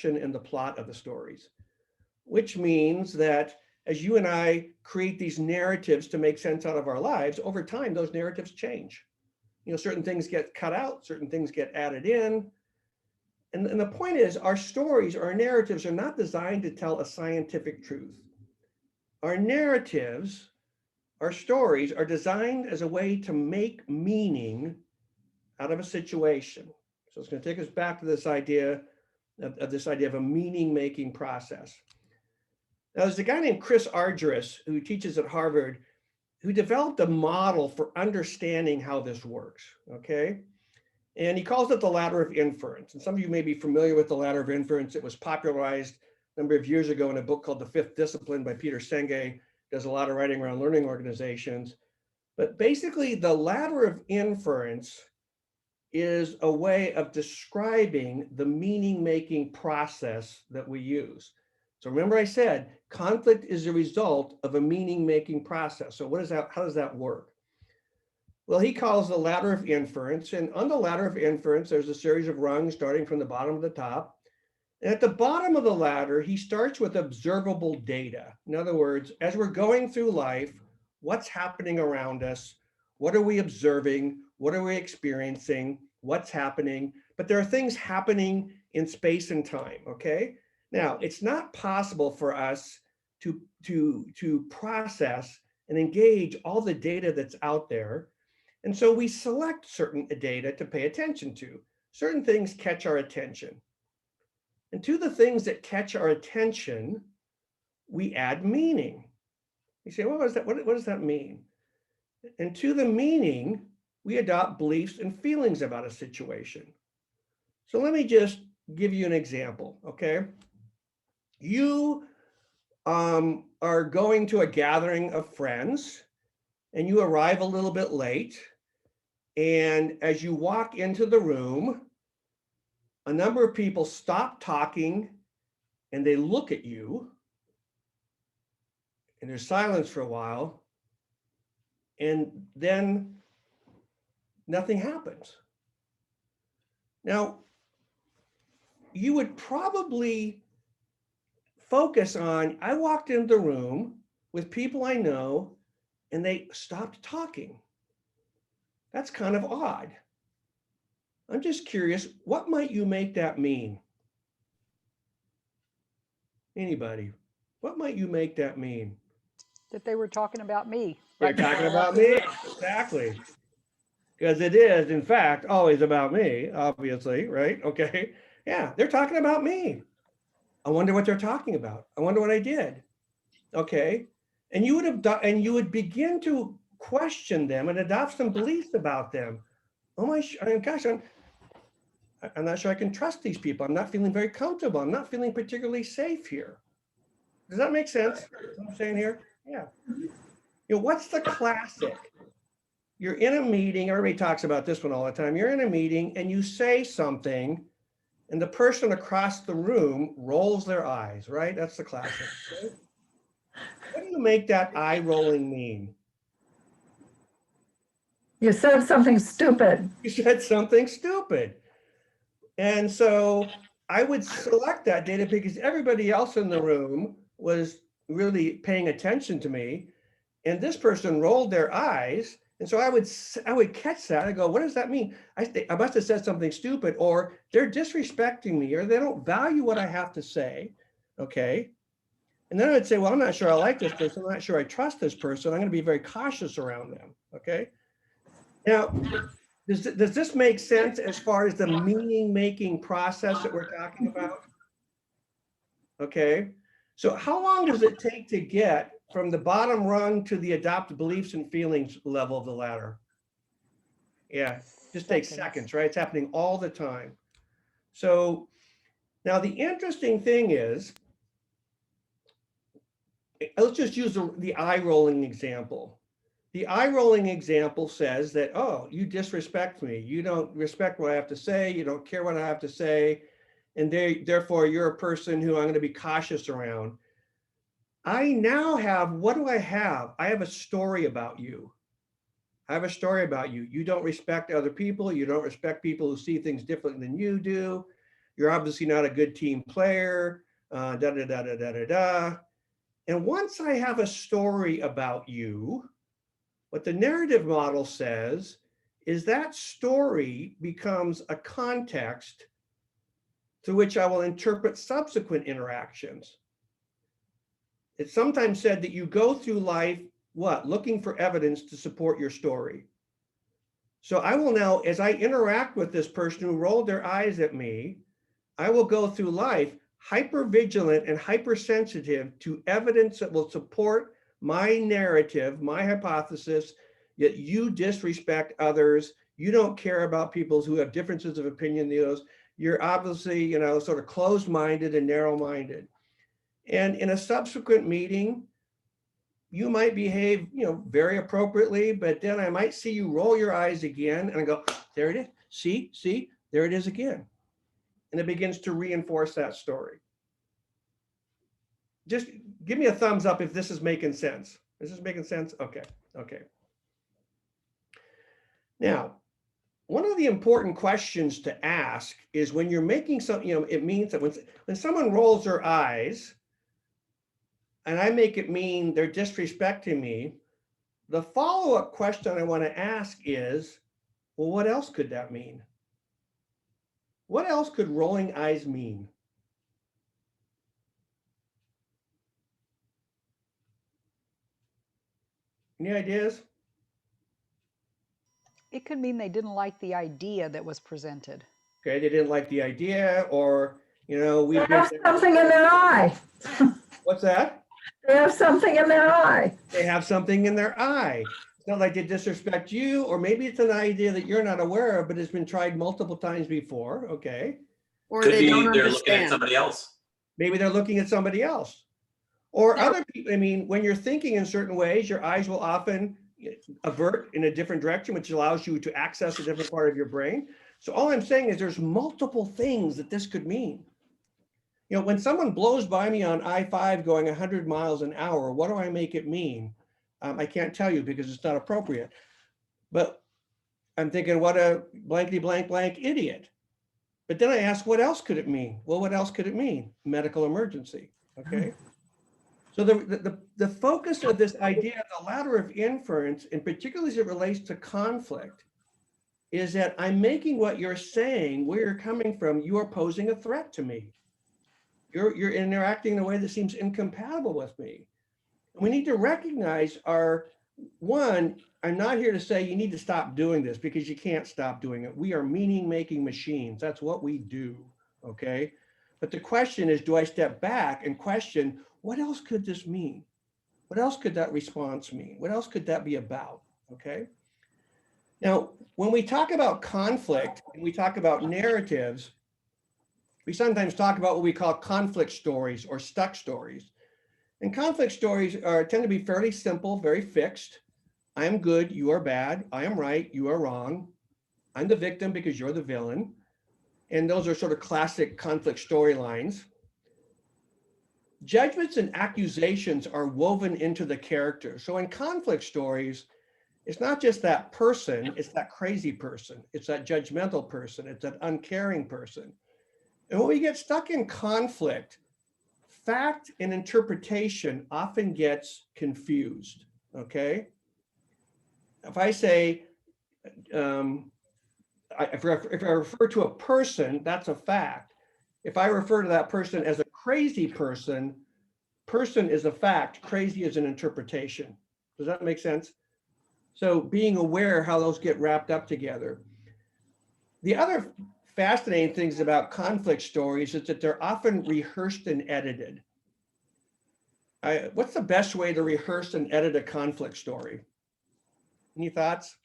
and the plot of the stories, which means that as you and I create these narratives to make sense out of our lives, over time, those narratives change. Certain things get cut out, certain things get added in. And the point is, our stories, our narratives are not designed to tell a scientific truth. Our narratives, our stories are designed as a way to make meaning out of a situation. So it's going to take us back to this idea of a meaning-making process. Now, there's a guy named Chris Argyris who teaches at Harvard who developed a model for understanding how this works, okay? And he calls it the ladder of inference. And some of you may be familiar with the ladder of inference. It was popularized a number of years ago in a book called The Fifth Discipline by Peter Senge. Does a lot of writing around learning organizations. But basically, the ladder of inference is a way of describing the meaning-making process that we use. So remember I said, conflict is a result of a meaning-making process. So what is that? How does that work? Well, he calls the ladder of inference. And on the ladder of inference, there's a series of rungs starting from the bottom to the top. And at the bottom of the ladder, he starts with observable data. In other words, as we're going through life, what's happening around us? What are we observing? What are we experiencing? What's happening? But there are things happening in space and time, okay? Now, it's not possible for us to process and engage all the data that's out there. And so we select certain data to pay attention to. Certain things catch our attention. And to the things that catch our attention, we add meaning. You say, what does that mean? And to the meaning, we adopt beliefs and feelings about a situation. So let me just give you an example, okay? You are going to a gathering of friends and you arrive a little bit late. And as you walk into the room, a number of people stop talking and they look at you. And there's silence for a while. And then nothing happens. Now, you would probably focus on, I walked into the room with people I know and they stopped talking. That's kind of odd. I'm just curious, what might you make that mean? Anybody? What might you make that mean? That they were talking about me. They're talking about me, exactly. Because it is, in fact, always about me, obviously, right? Okay, yeah, they're talking about me. I wonder what they're talking about. I wonder what I did. Okay, and you would begin to question them and adopt some beliefs about them. Oh my gosh, I'm not sure I can trust these people. I'm not feeling very comfortable. I'm not feeling particularly safe here. Does that make sense? What I'm saying here? Yeah. What's the classic? You're in a meeting, everybody talks about this one all the time. You're in a meeting and you say something and the person across the room rolls their eyes, right? That's the classic. Right? What do you make that eye rolling mean? You said something stupid. You said something stupid. And so I would select that data because everybody else in the room was really paying attention to me. And this person rolled their eyes. And so I would catch that. I go, what does that mean? I must have said something stupid, or they're disrespecting me, or they don't value what I have to say. Okay. And then I would say, well, I'm not sure I like this person. I'm not sure I trust this person. I'm going to be very cautious around them. Okay. Now, does this make sense as far as the meaning-making process that we're talking about? Okay. So how long does it take to get from the bottom rung to the adopt beliefs and feelings level of the ladder? Yeah, just takes seconds, right? It's happening all the time. So now the interesting thing is, let's just use the eye rolling example. The eye rolling example says that, oh, you disrespect me. You don't respect what I have to say. You don't care what I have to say. And therefore, you're a person who I'm going to be cautious around. I now have, what do I have? I have a story about you. I have a story about you. You don't respect other people. You don't respect people who see things differently than you do. You're obviously not a good team player, da da da da da da da. And once I have a story about you, what the narrative model says is that story becomes a context through which I will interpret subsequent interactions. It's sometimes said that you go through life, what? Looking for evidence to support your story. So I will now, as I interact with this person who rolled their eyes at me, I will go through life hyper vigilant and hypersensitive to evidence that will support my narrative, my hypothesis, that you disrespect others, you don't care about people who have differences of opinion than those, you're obviously, sort of closed-minded and narrow-minded. And in a subsequent meeting, you might behave, very appropriately, but then I might see you roll your eyes again and I go, there it is, see, there it is again. And it begins to reinforce that story. Just give me a thumbs up if this is making sense. Is this making sense? Okay. Now, one of the important questions to ask is when you're making something, it means that when someone rolls their eyes and I make it mean they're disrespecting me, the follow-up question I want to ask is, well, what else could that mean? What else could rolling eyes mean? Any ideas? It could mean they didn't like the idea that was presented. Okay, they didn't like the idea, or, They have something in their eye. What's that? They have something in their eye. They have something in their eye. It's not like they disrespect you, or maybe it's an idea that you're not aware of, but it's been tried multiple times before, okay? Or Could they be don't they're looking at understand. somebody else. Maybe they're looking at somebody else. Or other people, when you're thinking in certain ways, your eyes will often avert in a different direction, which allows you to access a different part of your brain. So all I'm saying is there's multiple things that this could mean. When someone blows by me on I-5 going 100 miles an hour, what do I make it mean? I can't tell you because it's not appropriate. But I'm thinking, what a blankety blank blank idiot. But then I ask, what else could it mean? Well, what else could it mean? Medical emergency, okay? So the focus of this idea of the ladder of inference, and particularly as it relates to conflict, is that I'm making what you're saying, where you're coming from, you are posing a threat to me. You're interacting in a way that seems incompatible with me. And we need to recognize I'm not here to say you need to stop doing this, because you can't stop doing it. We are meaning-making machines. That's what we do, okay? But the question is, do I step back and question, what else could this mean? What else could that response mean? What else could that be about, okay? Now, when we talk about conflict and we talk about narratives, we sometimes talk about what we call conflict stories or stuck stories. And conflict stories tend to be fairly simple, very fixed. I am good, you are bad. I am right, you are wrong. I'm the victim because you're the villain. And those are sort of classic conflict storylines. Judgments and accusations are woven into the character. So in conflict stories, it's not just that person, it's that crazy person. It's that judgmental person. It's that uncaring person. And when we get stuck in conflict, fact and interpretation often gets confused, okay? If I say, if I refer to a person, that's a fact. If I refer to that person as a crazy person, person is a fact, crazy is an interpretation. Does that make sense? So being aware how those get wrapped up together. The other fascinating things about conflict stories is that they're often rehearsed and edited. What's the best way to rehearse and edit a conflict story? Any thoughts?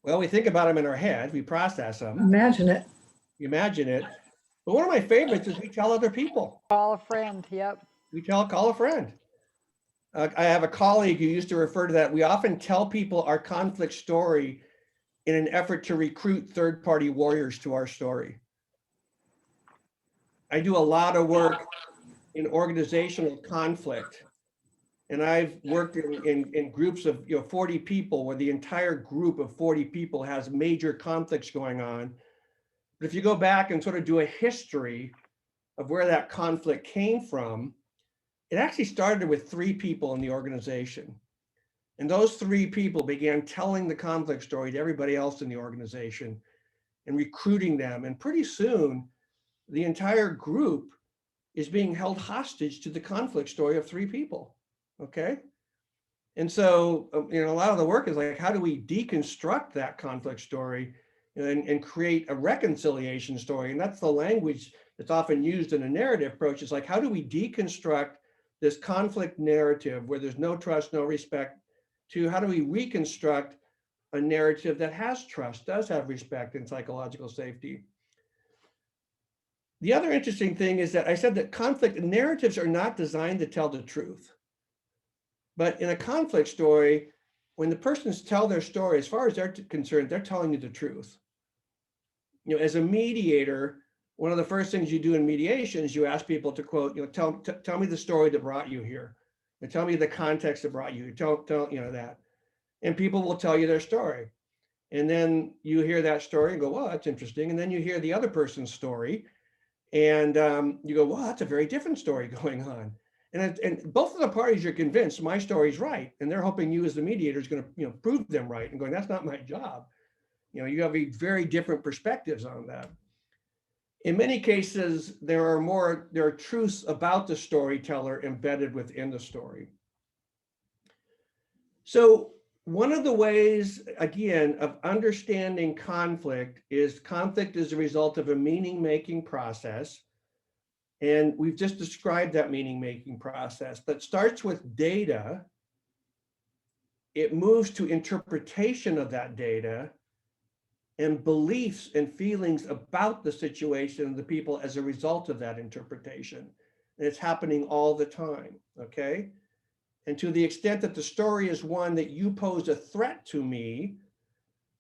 Well, we think about them in our head, we process them. Imagine it. You imagine it. But one of my favorites is we tell other people. Call a friend, yep. Call a friend. I have a colleague who used to refer to that. We often tell people our conflict story in an effort to recruit third-party warriors to our story. I do a lot of work in organizational conflict. And I've worked in groups of 40 people where the entire group of 40 people has major conflicts going on. But if you go back and sort of do a history of where that conflict came from, it actually started with 3 people in the organization. And those 3 people began telling the conflict story to everybody else in the organization and recruiting them. And pretty soon, the entire group is being held hostage to the conflict story of 3 people. Okay. And so, a lot of the work is like, how do we deconstruct that conflict story and create a reconciliation story? And that's the language that's often used in a narrative approach. It's like, how do we deconstruct this conflict narrative where there's no trust, no respect, to how do we reconstruct a narrative that has trust, does have respect and psychological safety? The other interesting thing is that I said that conflict narratives are not designed to tell the truth. But in a conflict story, when the persons tell their story, as far as they're concerned, they're telling you the truth. As a mediator, one of the first things you do in mediation is you ask people to quote, tell me the story that brought you here. And tell me the context that brought you here. Tell that. And people will tell you their story. And then you hear that story and go, well, that's interesting. And then you hear the other person's story. And you go, well, that's a very different story going on. And both of the parties are convinced my story's right, and they're hoping you as the mediator is going to prove them right, and going, that's not my job. You have very different perspectives on that. In many cases, there are truths about the storyteller embedded within the story. So one of the ways, again, of understanding conflict is a result of a meaning-making process. And we've just described that meaning-making process that starts with data. It moves to interpretation of that data and beliefs and feelings about the situation and the people as a result of that interpretation. And it's happening all the time, okay? And to the extent that the story is one that you pose a threat to me,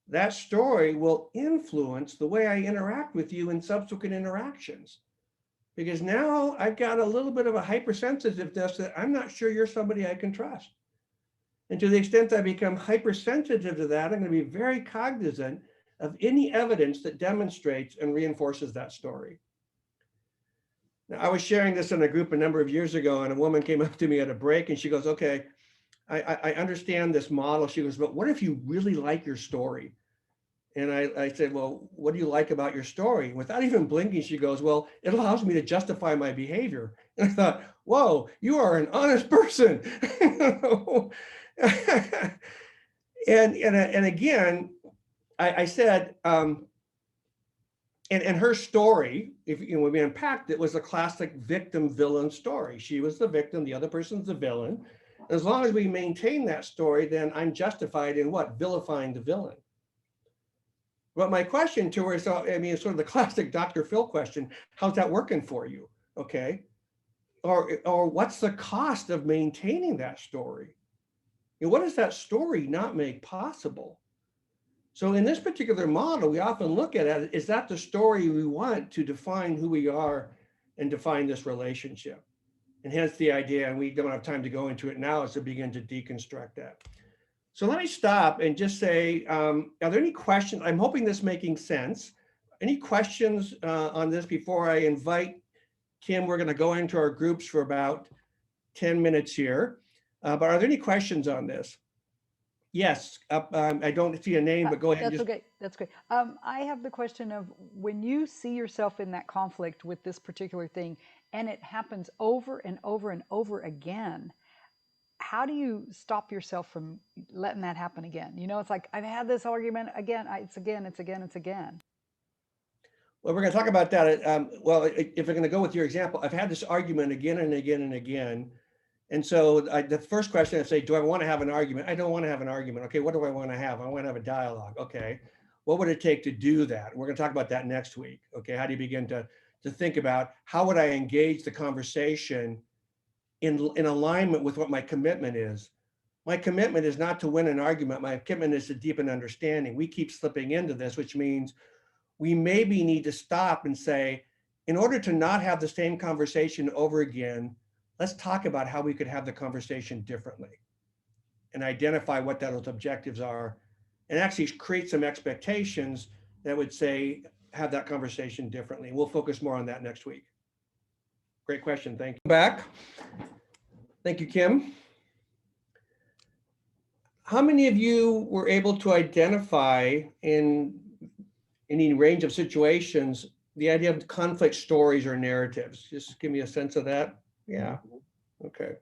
that story will influence the way I interact with you in subsequent interactions. Because now I've got a little bit of a hypersensitiveness that I'm not sure you're somebody I can trust. And to the extent I become hypersensitive to that, I'm going to be very cognizant of any evidence that demonstrates and reinforces that story. Now, I was sharing this in a group a number of years ago, and a woman came up to me at a break and she goes, okay, I understand this model. She goes, but what if you really like your story? And I said, well, what do you like about your story? Without even blinking, she goes, well, it allows me to justify my behavior. And I thought, whoa, you are an honest person. and again, I said, and her story, when we unpacked it, was a classic victim-villain story. She was the victim, the other person's the villain. As long as we maintain that story, then I'm justified in what? Vilifying the villain. But my question to her is, it's sort of the classic Dr. Phil question, how's that working for you? Okay. Or what's the cost of maintaining that story? What does that story not make possible? So in this particular model, we often look at it, is that the story we want to define who we are and define this relationship? And hence the idea, and we don't have time to go into it now, is to begin to deconstruct that. So let me stop and just say, are there any questions? I'm hoping this is making sense. Any questions on this before I invite Kim? We're going to go into our groups for about 10 minutes here. But are there any questions on this? Yes, I don't see a name, but go ahead. That's okay. That's great. I have the question of, when you see yourself in that conflict with this particular thing, and it happens over and over and over again, how do you stop yourself from letting that happen again? It's like, I've had this argument again. It's again. Well, we're going to talk about that. Well, if we're going to go with your example, I've had this argument again and again and again. And so the first question I say, do I want to have an argument? I don't want to have an argument. Okay, what do I want to have? I want to have a dialogue. Okay, what would it take to do that? We're going to talk about that next week. Okay, how do you begin to think about how would I engage the conversation in alignment with what my commitment is? My commitment is not to win an argument. My commitment is to deepen understanding. We keep slipping into this, which means we maybe need to stop and say, in order to not have the same conversation over again, let's talk about how we could have the conversation differently and identify what those objectives are and actually create some expectations that would say, have that conversation differently. We'll focus more on that next week. Great question, thank you. Back. Thank you, Kim. How many of you were able to identify in any range of situations the idea of conflict stories or narratives? Just give me a sense of that. Yeah, okay.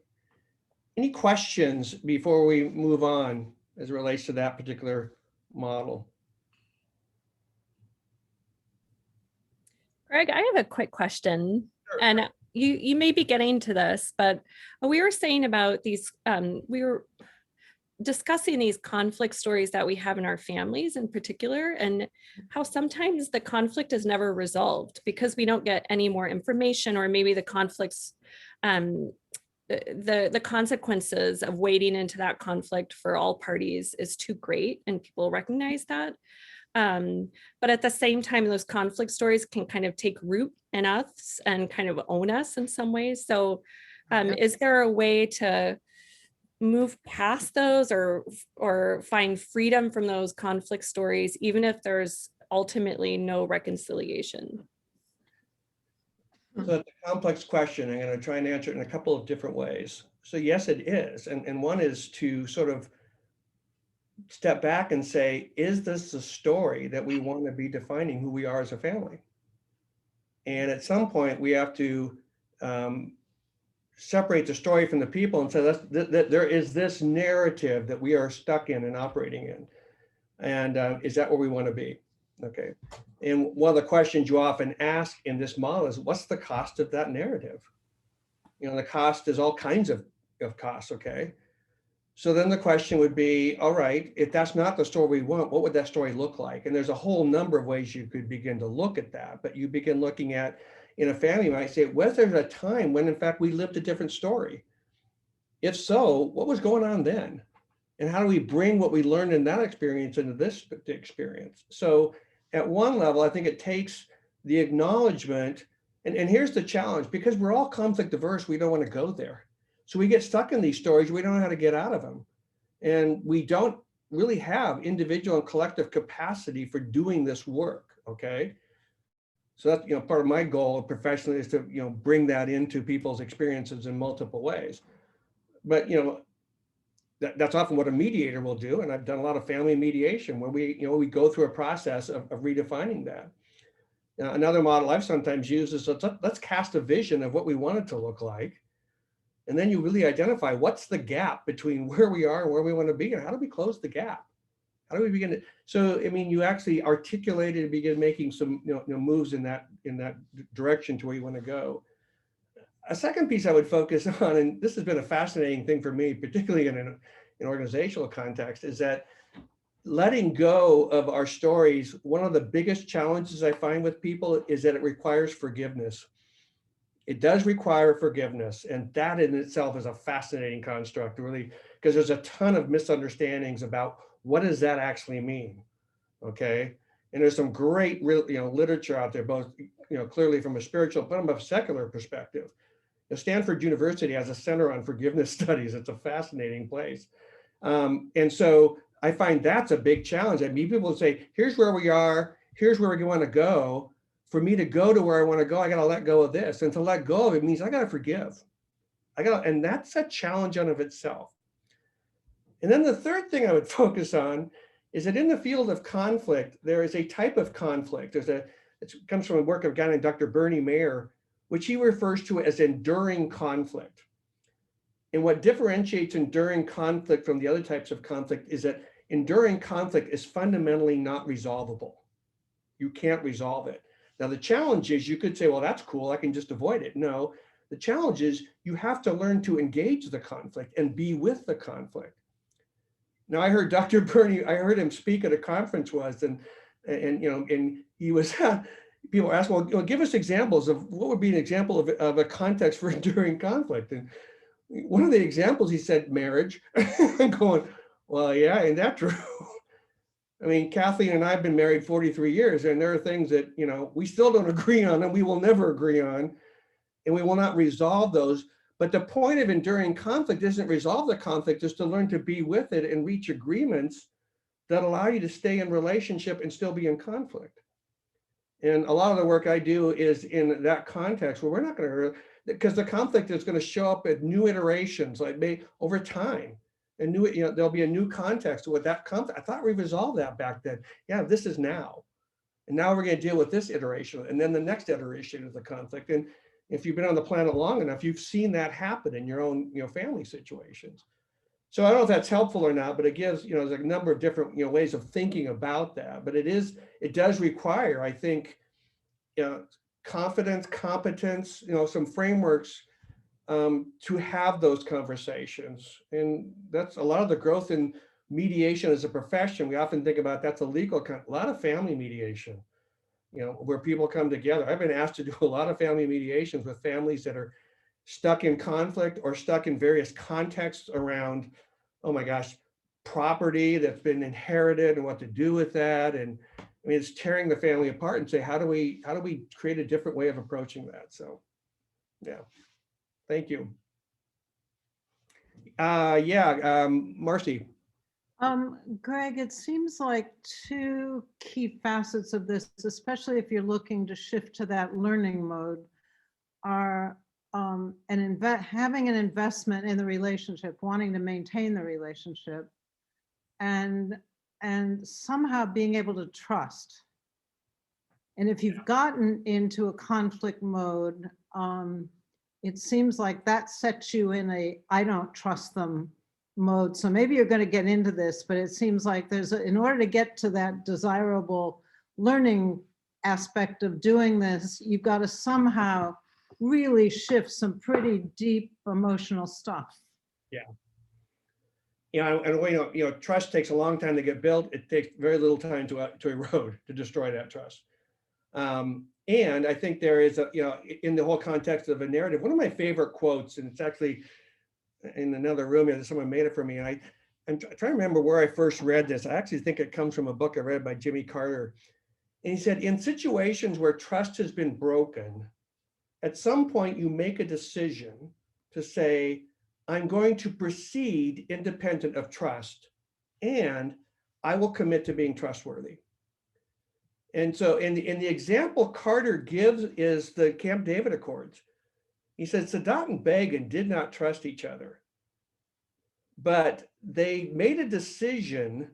Any questions before we move on as it relates to that particular model? Greg, I have a quick question. Sure. And you may be getting to this, but we were saying about these, we were discussing these conflict stories that we have in our families in particular, and how sometimes the conflict is never resolved because we don't get any more information, or maybe the conflicts, the consequences of wading into that conflict for all parties is too great, and people recognize that. But at the same time, those conflict stories can kind of take root in us and kind of own us in some ways. So is there a way to move past those or find freedom from those conflict stories, even if there's ultimately no reconciliation? So that's a complex question. I'm going to try and answer it in a couple of different ways. So yes, it is. And one is to sort of step back and say, is this a story that we want to be defining who we are as a family? And at some point we have to separate the story from the people and say that there is this narrative that we are stuck in and operating in. And is that where we want to be? Okay. And one of the questions you often ask in this model is, what's the cost of that narrative? You know, the cost is all kinds of costs, okay? So then the question would be, all right, if that's not the story we want, what would that story look like? And there's a whole number of ways you could begin to look at that, but you begin looking at, in a family, you might say, was there a time when in fact we lived a different story? If so, what was going on then? And how do we bring what we learned in that experience into this experience? So at one level, I think it takes the acknowledgement, and here's the challenge, because we're all conflict averse, we don't want to go there. So we get stuck in these stories, we don't know how to get out of them. And we don't really have individual and collective capacity for doing this work, okay? So that's, part of my goal professionally is to, bring that into people's experiences in multiple ways. But, that's often what a mediator will do. And I've done a lot of family mediation where we go through a process of redefining that. Now, another model I've sometimes used is let's cast a vision of what we want it to look like. And then you really identify what's the gap between where we are and where we want to be, and how do we close the gap? How do we begin to? So, I mean, you actually articulated and begin making some moves in that direction to where you want to go. A second piece I would focus on, and this has been a fascinating thing for me, particularly in an organizational context, is that letting go of our stories, one of the biggest challenges I find with people is that it requires forgiveness. It does require forgiveness, and that in itself is a fascinating construct, really, because there's a ton of misunderstandings about what does that actually mean, okay? And there's some great, literature out there, both, clearly from a spiritual, but from a secular perspective. Stanford University has a center on forgiveness studies. It's a fascinating place. And so I find that's a big challenge. I mean, people say, here's where we are, here's where we want to go. For me to go to where I want to go, I got to let go of this. And to let go of it means I got to forgive. And that's a challenge on of itself. And then the third thing I would focus on is that in the field of conflict, there is a type of conflict. It comes from a work of a guy named Dr. Bernie Mayer, which he refers to as enduring conflict. And what differentiates enduring conflict from the other types of conflict is that enduring conflict is fundamentally not resolvable. You can't resolve it. Now, the challenge is you could say, well, that's cool, I can just avoid it. No, the challenge is you have to learn to engage the conflict and be with the conflict. Now, I heard Dr. Bernie, I heard him speak at a conference once, and he was, people asked, well, give us examples of what would be an example of a context for enduring conflict. And one of the examples, he said, marriage. I'm going, well, yeah, ain't that true? I mean, Kathleen and I have been married 43 years, and there are things that, we still don't agree on, and we will never agree on, and we will not resolve those. But the point of enduring conflict isn't resolve the conflict, is to learn to be with it and reach agreements that allow you to stay in relationship and still be in conflict. And a lot of the work I do is in that context where we're not going to, because the conflict is going to show up at new iterations, like over time. And new, there'll be a new context with that conflict. I thought we resolved that back then. Yeah, this is now. And now we're going to deal with this iteration, and then the next iteration of the conflict. And if you've been on the planet long enough, you've seen that happen in your own, family situations. So I don't know if that's helpful or not, but it gives, there's a number of different, ways of thinking about that. But it does require, I think, confidence, competence, some frameworks to have those conversations. And that's a lot of the growth in mediation as a profession. We often think about that's a legal, a lot of family mediation, where people come together. I've been asked to do a lot of family mediations with families that are stuck in conflict or stuck in various contexts around, oh my gosh, property that's been inherited and what to do with that. And I mean, it's tearing the family apart, and say, how do we create a different way of approaching that? So, yeah, thank you. Marcy. Greg, it seems like two key facets of this, especially if you're looking to shift to that learning mode, are having an investment in the relationship, wanting to maintain the relationship, and somehow being able to trust. And if you've gotten into a conflict mode, it seems like that sets you in a I don't trust them mode. So maybe you're going to get into this, but it seems like in order to get to that desirable learning aspect of doing this, you've got to somehow really shift some pretty deep emotional stuff. Yeah. And trust takes a long time to get built. It takes very little time to erode, to destroy that trust. And I think there is in the whole context of a narrative, one of my favorite quotes, and it's actually in another room here, someone made it for me. And I'm trying to remember where I first read this. I actually think it comes from a book I read by Jimmy Carter. And he said, in situations where trust has been broken, at some point you make a decision to say, I'm going to proceed independent of trust, and I will commit to being trustworthy. And so in the example Carter gives is the Camp David Accords. He said Sadat and Begin did not trust each other, but they made a decision.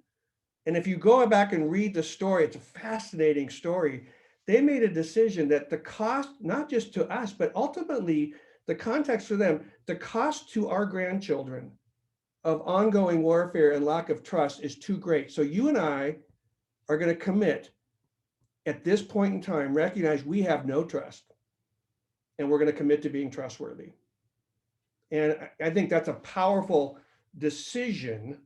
And if you go back and read the story, it's a fascinating story. They made a decision that the cost, not just to us, but ultimately the context for them, the cost to our grandchildren of ongoing warfare and lack of trust is too great. So you and I are going to commit at this point in time, recognize we have no trust, and we're going to commit to being trustworthy. And I think that's a powerful decision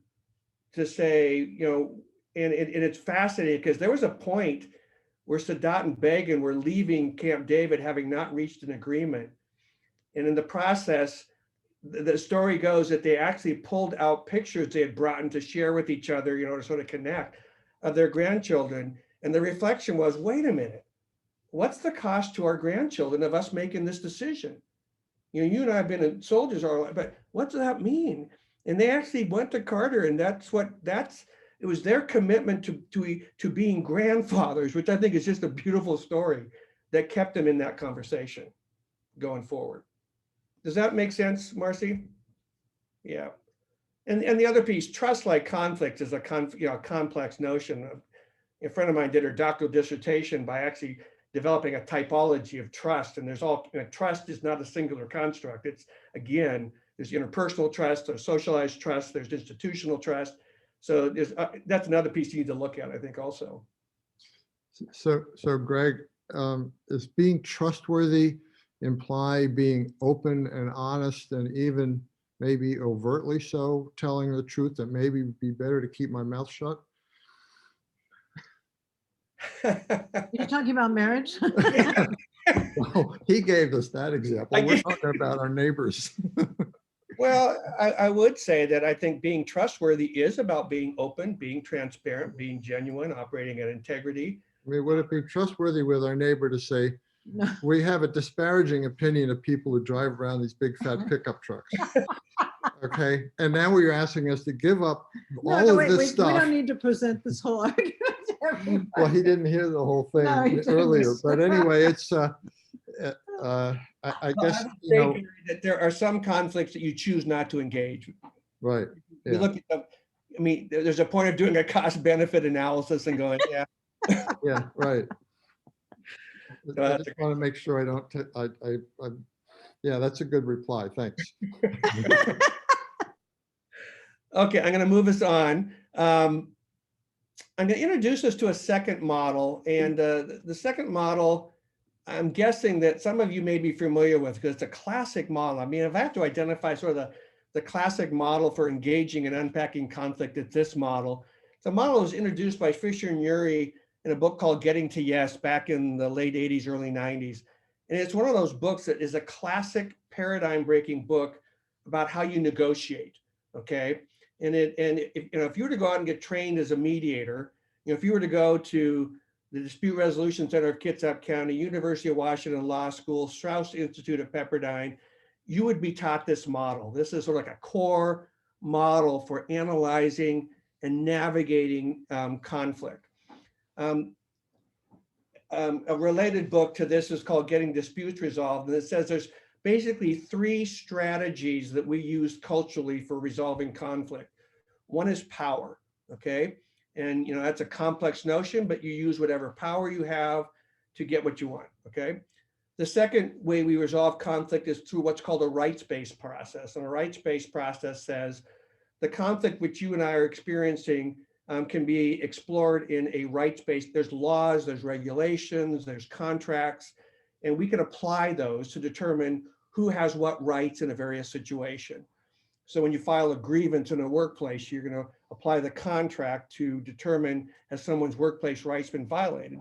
to say, and it's fascinating because there was a point where Sadat and Begin were leaving Camp David, having not reached an agreement. And in the process, the story goes that they actually pulled out pictures they had brought in to share with each other, to sort of connect, of their grandchildren. And the reflection was, wait a minute, what's the cost to our grandchildren of us making this decision? You and I have been soldiers all our life, but what does that mean? And they actually went to Carter, and it was their commitment to being grandfathers, which I think is just a beautiful story that kept them in that conversation going forward. Does that make sense, Marcy? Yeah. And the other piece, trust like conflict, is a complex notion. A friend of mine did her doctoral dissertation by actually developing a typology of trust. And there's trust is not a singular construct. It's, again, there's interpersonal trust, there's socialized trust, there's institutional trust. So that's another piece you need to look at, I think, also. So Greg, is being trustworthy imply being open and honest, and even maybe overtly so, telling the truth, that maybe it'd be better to keep my mouth shut? You're talking about marriage? Well, he gave us that example. We're talking about our neighbors. Well, I would say that I think being trustworthy is about being open, being transparent, being genuine, operating at integrity. I mean, would it be trustworthy with our neighbor to say, we have a disparaging opinion of people who drive around these big fat pickup trucks. Okay, and now you're asking us to give up all of wait, this we stuff. don't need to present this whole argument to everybody. Well, he didn't hear the whole thing No, he didn't. earlier, but anyway, it's, I Well, guess, I would you say, know, Gary, that there are some conflicts that you choose not to engage. right, We yeah, look at them, I mean, there's a point of doing a cost benefit analysis and going, yeah. yeah, right. I that's just want to make sure I don't, yeah, that's a good reply, thanks. Okay, I'm going to move us on. I'm going to introduce us to a second model, and the second model, I'm guessing that some of you may be familiar with because it's a classic model. I mean, if I have to identify sort of the classic model for engaging and unpacking conflict, it's this model. The model was introduced by Fisher and Ury in a book called Getting to Yes back in the late 80s, early 90s. And it's one of those books that is a classic paradigm-breaking book about how you negotiate, okay? And if you were to go out and get trained as a mediator, if you were to go to the Dispute Resolution Center of Kitsap County, University of Washington Law School, Strauss Institute at Pepperdine, you would be taught this model. This is sort of like a core model for analyzing and navigating conflict. A related book to this is called Getting Disputes Resolved, and it says there's basically 3 strategies that we use culturally for resolving conflict. One is power, okay? And that's a complex notion, but you use whatever power you have to get what you want, okay? The second way we resolve conflict is through what's called a rights-based process. And a rights-based process says the conflict which you and I are experiencing can be explored in a rights-based, there's laws, there's regulations, there's contracts, and we can apply those to determine who has what rights in a various situation. So when you file a grievance in a workplace, you're going to apply the contract to determine has someone's workplace rights been violated.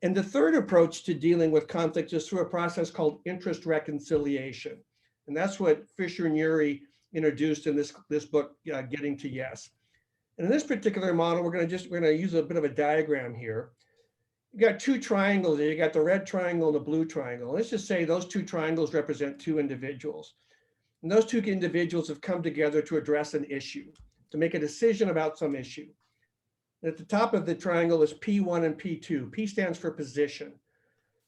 And the third approach to dealing with conflict is through a process called interest reconciliation. And that's what Fisher and Ury introduced in this book, Getting to Yes. And in this particular model, we're going to use a bit of a diagram here. You got 2 triangles there. You got the red triangle and the blue triangle. Let's just say those 2 triangles represent 2 individuals. And those 2 individuals have come together to address an issue, to make a decision about some issue. And at the top of the triangle is P1 and P2. P stands for position.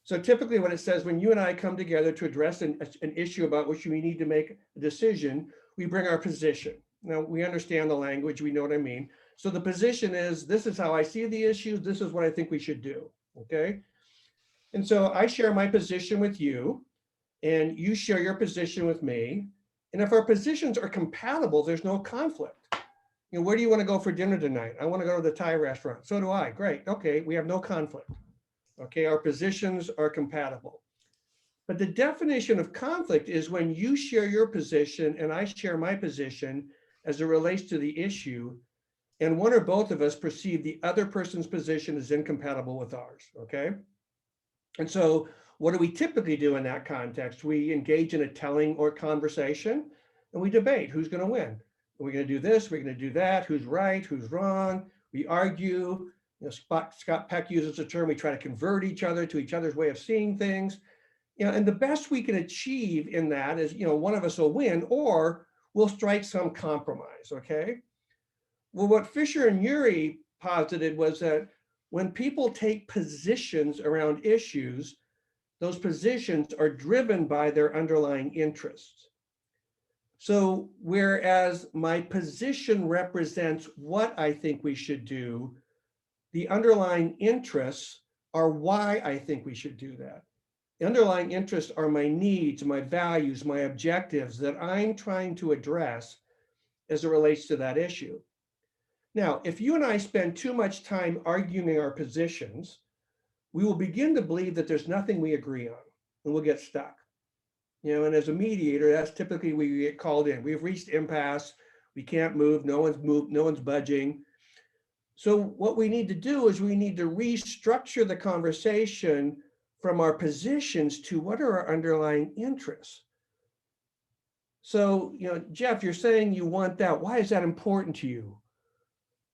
So typically what it says, when you and I come together to address an issue about which we need to make a decision, we bring our position. Now, we understand the language, we know what I mean. So the position is, this is how I see the issues, this is what I think we should do, okay? And so I share my position with you, and you share your position with me. And if our positions are compatible, there's no conflict. Where do you want to go for dinner tonight? I want to go to the Thai restaurant. So do I. Great. Okay, we have no conflict. Okay, our positions are compatible. But the definition of conflict is when you share your position and I share my position as it relates to the issue, and one or both of us perceive the other person's position as incompatible with ours, okay? And so what do we typically do in that context? We engage in a telling or conversation, and we debate who's going to win. Are we going to do this? We're going to do that. Who's right? Who's wrong? We argue. Scott Peck uses the term, we try to convert each other to each other's way of seeing things. And the best we can achieve in that is, one of us will win or we'll strike some compromise, okay? Well, what Fisher and Ury posited was that when people take positions around issues, those positions are driven by their underlying interests. So whereas my position represents what I think we should do, the underlying interests are why I think we should do that. The underlying interests are my needs, my values, my objectives that I'm trying to address as it relates to that issue. Now, if you and I spend too much time arguing our positions, we will begin to believe that there's nothing we agree on, and we'll get stuck. And as a mediator, that's typically we get called in. We've reached impasse. We can't move. No one's budging. So what we need to do is we need to restructure the conversation from our positions to what are our underlying interests. So, Jeff, you're saying you want that. Why is that important to you?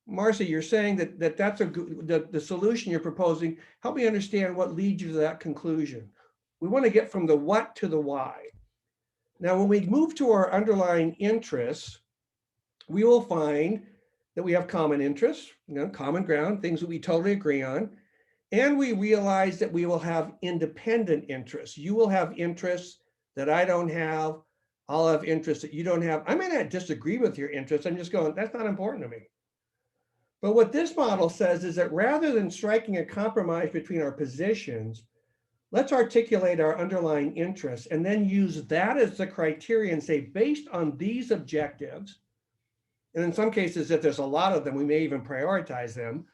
Marcy, you're saying that that's the solution you're proposing. Help me understand what leads you to that conclusion. We want to get from the what to the why. Now, when we move to our underlying interests, we will find that we have common interests, common ground, things that we totally agree on. And we realize that we will have independent interests. You will have interests that I don't have. I'll have interests that you don't have. I may not disagree with your interests. I'm just going, that's not important to me. But what this model says is that rather than striking a compromise between our positions, let's articulate our underlying interests and then use that as the criteria and say, based on these objectives, and in some cases, if there's a lot of them, we may even prioritize them.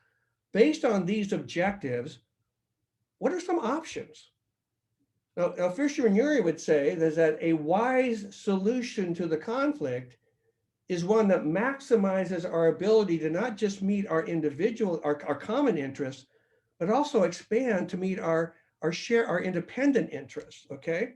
Based on these objectives, what are some options? Now Fisher and Urey would say that a wise solution to the conflict is one that maximizes our ability to not just meet our individual, our common interests, but also expand to meet our independent interests, okay?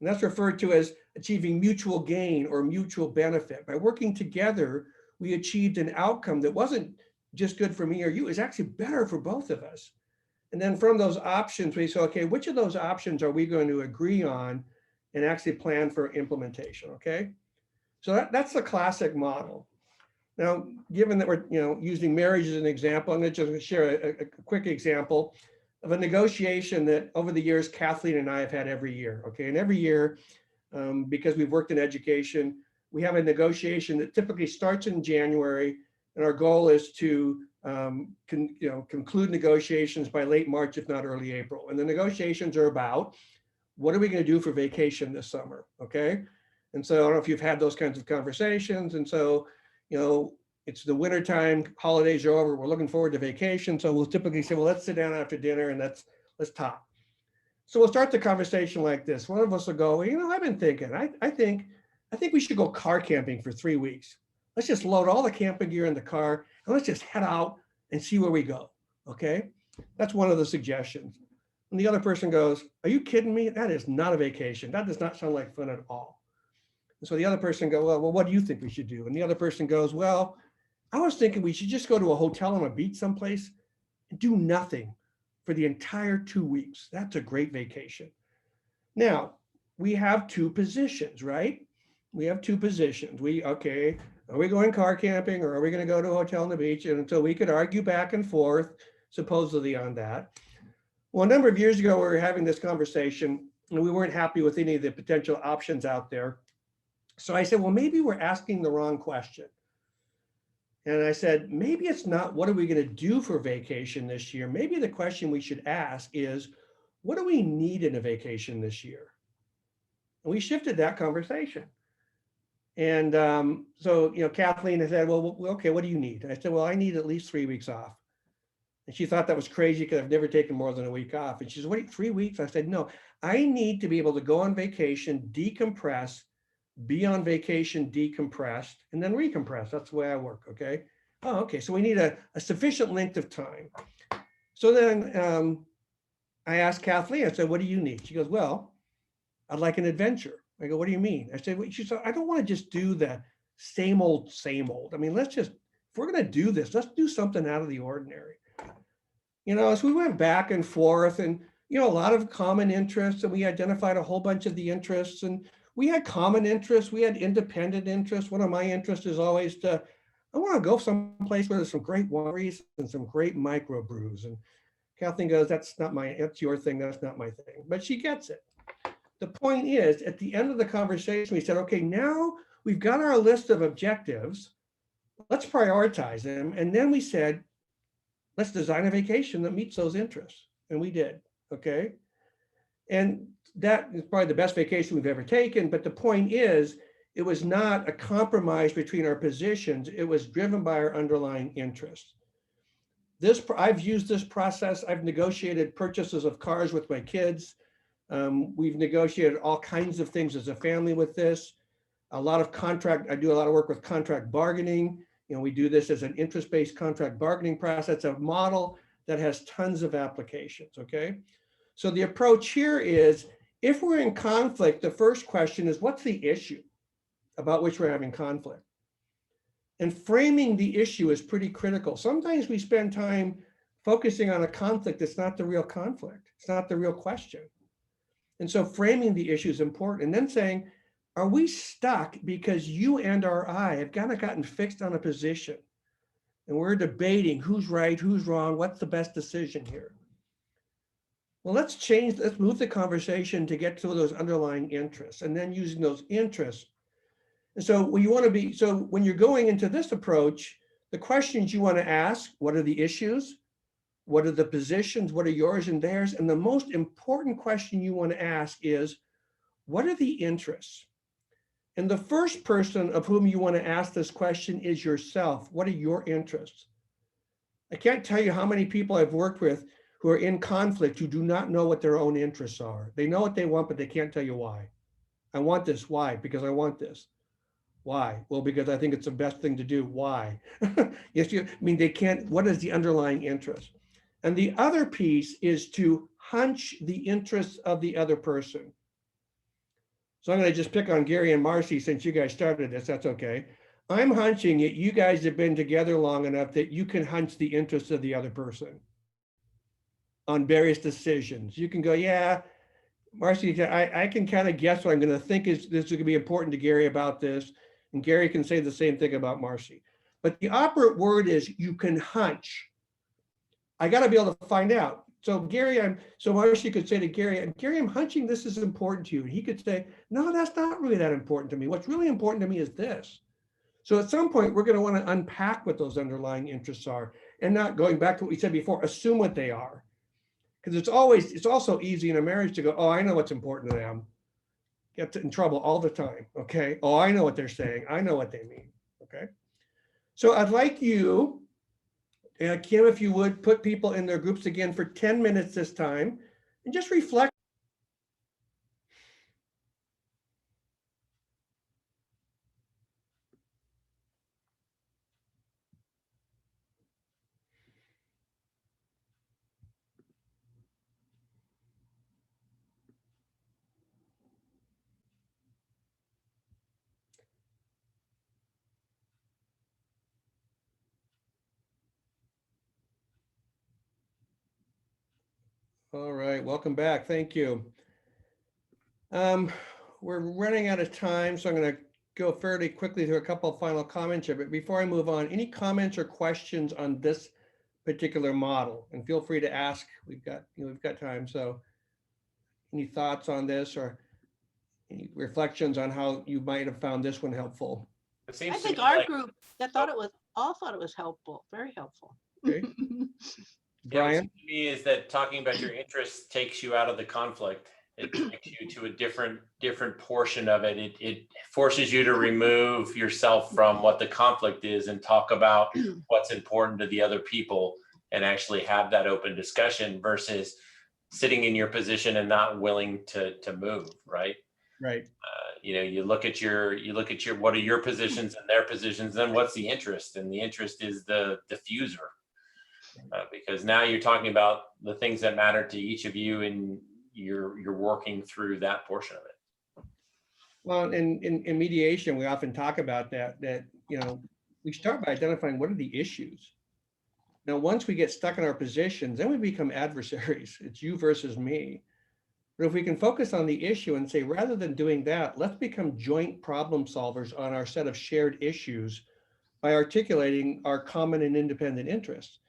And that's referred to as achieving mutual gain or mutual benefit. By working together, we achieved an outcome that wasn't just good for me or you, it was actually better for both of us. And then from those options, we say, okay, which of those options are we going to agree on and actually plan for implementation, okay? So that's the classic model. Now, given that we're using marriage as an example, I'm going to just share a quick example of a negotiation that over the years, Kathleen and I have had every year, okay? And every year, because we've worked in education, we have a negotiation that typically starts in January, and our goal is to conclude negotiations by late March, if not early April. And the negotiations are about, what are we going to do for vacation this summer, okay? And so I don't know if you've had those kinds of conversations. And so, it's the wintertime, holidays are over, we're looking forward to vacation. So we'll typically say, well, let's sit down after dinner and let's talk. So we'll start the conversation like this. One of us will go, well, I've been thinking, I think we should go car camping for 3 weeks. Let's just load all the camping gear in the car and let's just head out and see where we go, okay? That's one of the suggestions. And the other person goes, are you kidding me? That is not a vacation. That does not sound like fun at all. And so the other person goes, well, what do you think we should do? And the other person goes, well, I was thinking we should just go to a hotel on a beach someplace and do nothing for the entire 2 weeks. That's a great vacation. Now, we have two positions, right? We have two positions. Okay, are we going car camping or are we going to go to a hotel on the beach? And so we could argue back and forth, supposedly on that. Well, a number of years ago, we were having this conversation and we weren't happy with any of the potential options out there. So I said, well, maybe we're asking the wrong question. And I said, maybe it's not, what are we going to do for vacation this year? Maybe the question we should ask is, what do we need in a vacation this year? And we shifted that conversation. And so, Kathleen had said, well, okay, what do you need? And I said, well, I need at least 3 weeks off. And she thought that was crazy because I've never taken more than a week off. And she said, wait, 3 weeks? I said, no, I need to be able to go on vacation, decompress, be on vacation, decompressed, and then recompress. That's the way I work, okay? Oh, okay, so we need a sufficient length of time. So then I asked Kathleen, I said, what do you need? She goes, well, I'd like an adventure. I go, what do you mean? I said, well, she said, I don't want to just do the same old. I mean, if we're going to do this, let's do something out of the ordinary. As we went back and forth and, a lot of common interests, and we identified a whole bunch of the interests, and we had common interests, we had independent interests. One of my interests is always I want to go someplace where there's some great wineries and some great microbrews. And Kathleen goes, that's your thing, that's not my thing. But she gets it. The point is, at the end of the conversation, we said, okay, now we've got our list of objectives. Let's prioritize them. And then we said, let's design a vacation that meets those interests. And we did, okay? And that is probably the best vacation we've ever taken. But the point is, it was not a compromise between our positions. It was driven by our underlying interests. I've used this process. I've negotiated purchases of cars with my kids. We've negotiated all kinds of things as a family with this. I do a lot of work with contract bargaining. We do this as an interest-based contract bargaining process, a model that has tons of applications, okay? So the approach here is, if we're in conflict, the first question is, what's the issue about which we're having conflict? And framing the issue is pretty critical. Sometimes we spend time focusing on a conflict that's not the real conflict. It's not the real question. And so framing the issue is important. And then saying, are we stuck because you and or I have kind of gotten fixed on a position and we're debating who's right, who's wrong, what's the best decision here? Well, let's move the conversation to get to those underlying interests and then using those interests. And so when you're going into this approach, the questions you want to ask, what are the issues? What are the positions? What are yours and theirs? And the most important question you want to ask is, what are the interests? And the first person of whom you want to ask this question is yourself. What are your interests? I can't tell you how many people I've worked with who are in conflict who do not know what their own interests are. They know what they want, but they can't tell you why. I want this. Why? Because I want this. Why? Well, because I think it's the best thing to do. Why? They can't. What is the underlying interest? And the other piece is to hunch the interests of the other person. So I'm going to just pick on Gary and Marcy since you guys started this. That's okay. I'm hunching it. You guys have been together long enough that you can hunch the interests of the other person on various decisions. You can go, yeah, Marcy, I can kind of guess what I'm going to think is this is going to be important to Gary about this. And Gary can say the same thing about Marcy. But the operative word is you can hunch. I got to be able to find out. So Marcy could say to Gary, I'm hunching this is important to you. And he could say, no, that's not really that important to me. What's really important to me is this. So at some point, we're going to want to unpack what those underlying interests are and not going back to what we said before, assume what they are. Because it's also easy in a marriage to go, oh, I know what's important to them. Get in trouble all the time. Okay. Oh, I know what they're saying. I know what they mean. Okay. So I'd like you, Kim, if you would, put people in their groups again for 10 minutes this time and just reflect. All right, welcome back. Thank you. We're running out of time, so I'm going to go fairly quickly through a couple of final comments here. But before I move on, any comments or questions on this particular model? And feel free to ask. We've got time. So, any thoughts on this or any reflections on how you might have found this one helpful? It seems I to think me our like- group that thought it was helpful, very helpful. Okay. Yeah, what Brian? seems to me is that talking about your interests takes you out of the conflict. It takes you to a different portion of it. It forces you to remove yourself from what the conflict is and talk about what's important to the other people and actually have that open discussion versus sitting in your position and not willing to move, right? Right. You look at your what are your positions and their positions, then what's the interest? And the interest is the diffuser. Because now you're talking about the things that matter to each of you and you're working through that portion of it. Well, in mediation, we often talk about that we start by identifying what are the issues. Now, once we get stuck in our positions, then we become adversaries. It's you versus me. But if we can focus on the issue and say, rather than doing that, let's become joint problem solvers on our set of shared issues by articulating our common and independent interests.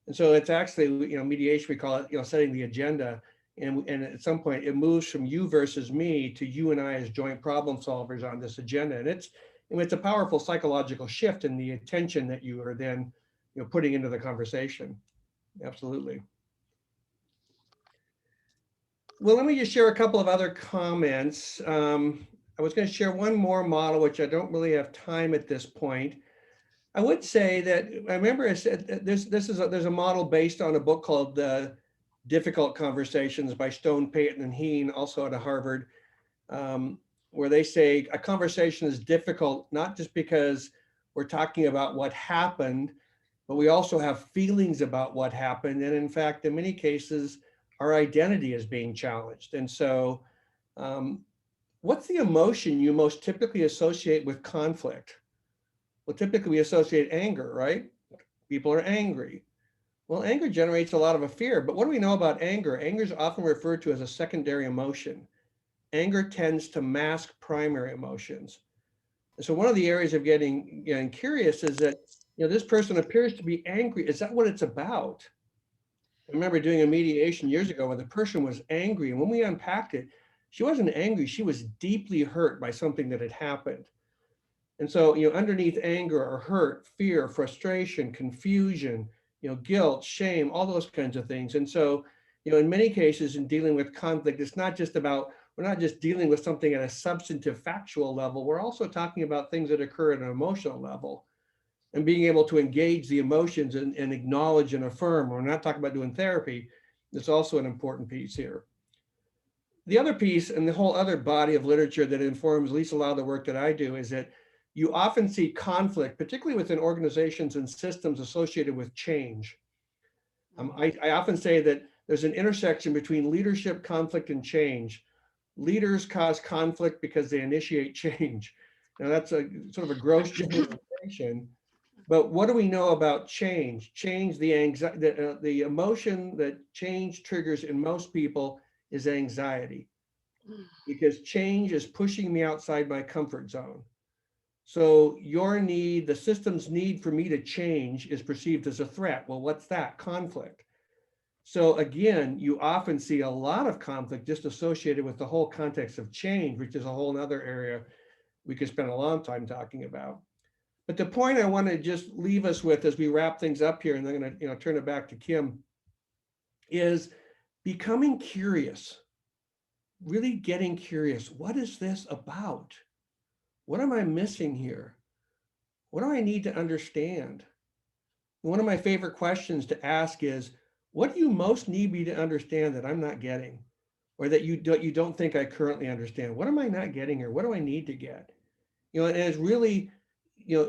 And so it's actually, mediation, we call it, setting the agenda. And at some point it moves from you versus me to you and I as joint problem solvers on this agenda. And it's a powerful psychological shift in the attention that you are then, putting into the conversation. Absolutely. Well, let me just share a couple of other comments. I was going to share one more model, which I don't really have time at this point. I would say that I remember I said there's a model based on a book called Difficult Conversations by Stone, Payton, and Heen, also out of Harvard, where they say a conversation is difficult, not just because we're talking about what happened, but we also have feelings about what happened. And in fact, in many cases, our identity is being challenged. And so what's the emotion you most typically associate with conflict? Well, typically we associate anger, right? People are angry. Well, anger generates a lot of a fear, but what do we know about anger? Anger is often referred to as a secondary emotion. Anger tends to mask primary emotions. And so one of the areas of getting curious is that, this person appears to be angry. Is that what it's about? I remember doing a mediation years ago where the person was angry. And when we unpacked it, she wasn't angry. She was deeply hurt by something that had happened. And so, underneath anger or hurt, fear, frustration, confusion, guilt, shame, all those kinds of things. And so, in many cases in dealing with conflict, it's not just about, we're not just dealing with something at a substantive factual level. We're also talking about things that occur at an emotional level and being able to engage the emotions and acknowledge and affirm. We're not talking about doing therapy. It's also an important piece here. The other piece and the whole other body of literature that informs at least a lot of the work that I do is that you often see conflict, particularly within organizations and systems associated with change. I often say that there's an intersection between leadership, conflict, and change. Leaders cause conflict because they initiate change. Now that's a sort of a gross generalization, but what do we know about change? Change, the anxiety, the emotion that change triggers in most people is anxiety, because change is pushing me outside my comfort zone. So your need, the system's need for me to change is perceived as a threat. Well, what's that? Conflict. So again, you often see a lot of conflict just associated with the whole context of change, which is a whole other area we could spend a long time talking about. But the point I want to just leave us with as we wrap things up here, and I'm going to turn it back to Kim, is becoming curious, really getting curious. What is this about? What am I missing here? What do I need to understand? One of my favorite questions to ask is, what do you most need me to understand that I'm not getting? Or that you don't think I currently understand? What am I not getting here? What do I need to get? And it's really,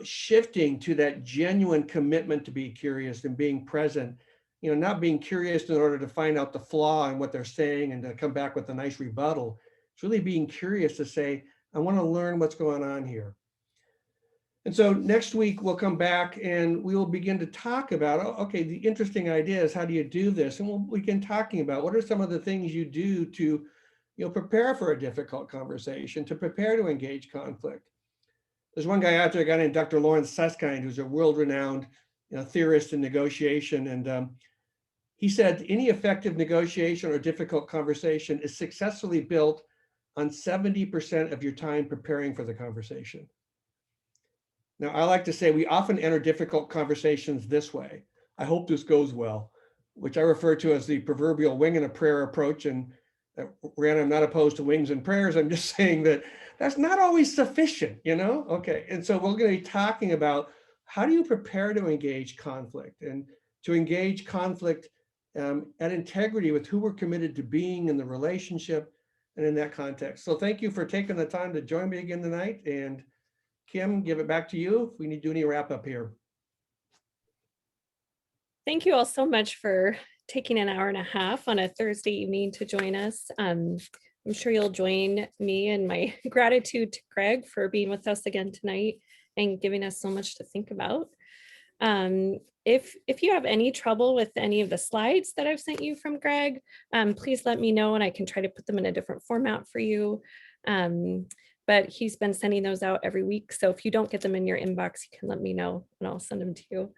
shifting to that genuine commitment to be curious and being present, not being curious in order to find out the flaw in what they're saying and to come back with a nice rebuttal. It's really being curious to say, I want to learn what's going on here. And so next week we'll come back and we will begin to talk about, okay, the interesting idea is how do you do this? And we'll begin talking about what are some of the things you do to, prepare for a difficult conversation, to prepare to engage conflict. There's one guy out there, a guy named Dr. Lawrence Susskind, who's a world-renowned theorist in negotiation. And he said, any effective negotiation or difficult conversation is successfully built on 70% of your time preparing for the conversation. Now, I like to say we often enter difficult conversations this way. I hope this goes well, which I refer to as the proverbial wing and a prayer approach. And Rand, I'm not opposed to wings and prayers. I'm just saying that that's not always sufficient, Okay. And so we're going to be talking about how do you prepare to engage conflict and to engage conflict at integrity with who we're committed to being in the relationship and in that context. So thank you for taking the time to join me again tonight. And Kim, give it back to you if we need to do any wrap up here. Thank you all so much for taking an hour and a half on a Thursday evening to join us. I'm sure you'll join me in my gratitude to Greg for being with us again tonight and giving us so much to think about. If you have any trouble with any of the slides that I've sent you from Greg, please let me know and I can try to put them in a different format for you. But he's been sending those out every week. So if you don't get them in your inbox, you can let me know and I'll send them to you.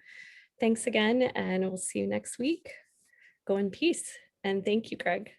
Thanks again, and we'll see you next week. Go in peace. And thank you, Greg.